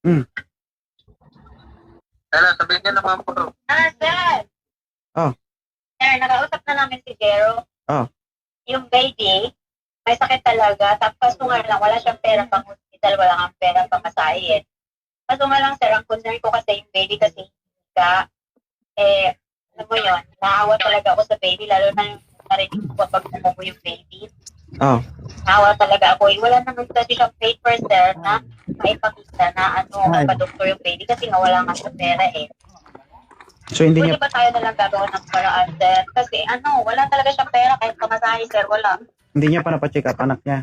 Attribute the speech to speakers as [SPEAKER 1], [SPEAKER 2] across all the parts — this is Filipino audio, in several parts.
[SPEAKER 1] Hmm.
[SPEAKER 2] Kaya sabihin niya naman po.
[SPEAKER 3] Sir.
[SPEAKER 1] Oh.
[SPEAKER 3] Sir, nakausap na namin si Jero.
[SPEAKER 1] Oh.
[SPEAKER 3] Yung baby, may sakit talaga. Tapos nga lang, wala siyang pera pang hospital, wala kang pera pang masahin. Kaso nga lang, sir, ang concern ko kasi yung baby kasi alam mo yun, naawa talaga ako sa baby, lalo na yung narinig ko kapag umupo yung baby.
[SPEAKER 1] Oh.
[SPEAKER 3] Naawa talaga ako. Wala naman kasi siyang paper, sir, na maipakita na magpa-doktor yung baby kasi nga wala nga sa pera eh.
[SPEAKER 1] So hindi
[SPEAKER 3] Pwede
[SPEAKER 1] niya
[SPEAKER 3] ba tayo nalang gagawa ng paraan, sir? Kasi wala talaga siyang pera kahit pamasahe, sir, wala.
[SPEAKER 1] hindi niya pa napacheck up anak niya.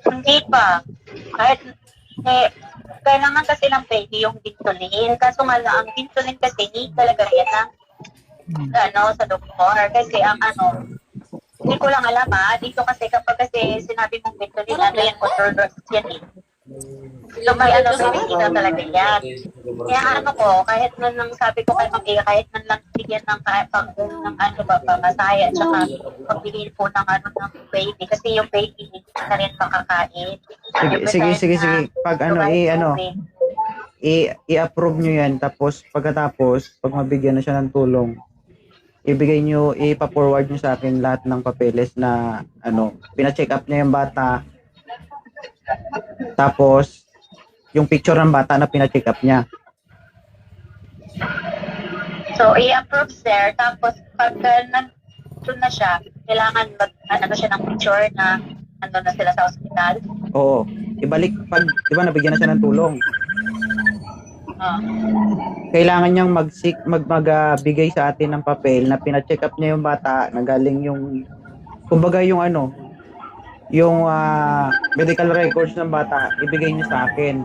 [SPEAKER 3] Hindi pa. Kahit, kailangan kasi ng baby yung bintulin. Kaso nga lang, ang bintulin kasi need talaga yan sa doktor. Kasi hindi ko lang alam dito kasi kapag kasi sinabi mong bintulin, yan, control drugs yan eh. So may bibigyan talaga yan. Kaya kahit man lang sabi ko kay Ma'am kahit man lang bigyan ng pamasahe at saka pagbilhin po ng ng baby kasi yung baby hindi na rin makakain.
[SPEAKER 1] Sige. Pag i-approve nyo yan, tapos pagkatapos, pag mabigyan na siya ng tulong, ibigay nyo, ipa-forward nyo sa akin lahat ng papeles na, pina-check up niya yung bata, tapos, yung picture ng bata na pina-check up niya.
[SPEAKER 3] So, i-approve, sir, tapos pag nandun na siya, kailangan siya ng picture na na sila sa ospital?
[SPEAKER 1] Oo. Ibalik, di ba nabigyan na siya ng tulong? Kailangan niyang magbigay sa atin ng papel na pina-check up niya yung bata, na galing yung, kumbaga yung yung medical records ng bata, ibigay niya sa akin.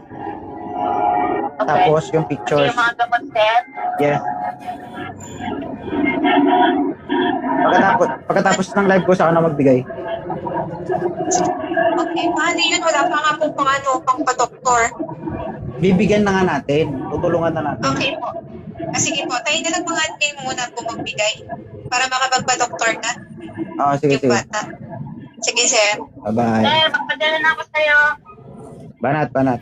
[SPEAKER 3] Okay.
[SPEAKER 1] Tapos yung pictures.
[SPEAKER 3] Yung mga gamot, sir?
[SPEAKER 1] Yes. Pagkatapos ng live ko, saka na magbigay.
[SPEAKER 4] Okay, paano yun? Wala pa nga po pang pa-doktor.
[SPEAKER 1] Bibigyan na nga natin. Tutulungan na natin.
[SPEAKER 4] Okay po. Sige po, tayo na lang mga admin muna po magbigay para makapagpa-doktor na
[SPEAKER 1] Sige.
[SPEAKER 4] yung bata. Sige, sir.
[SPEAKER 1] Bye-bye.
[SPEAKER 3] Sir, magpadala na ako sa'yo.
[SPEAKER 1] Banat.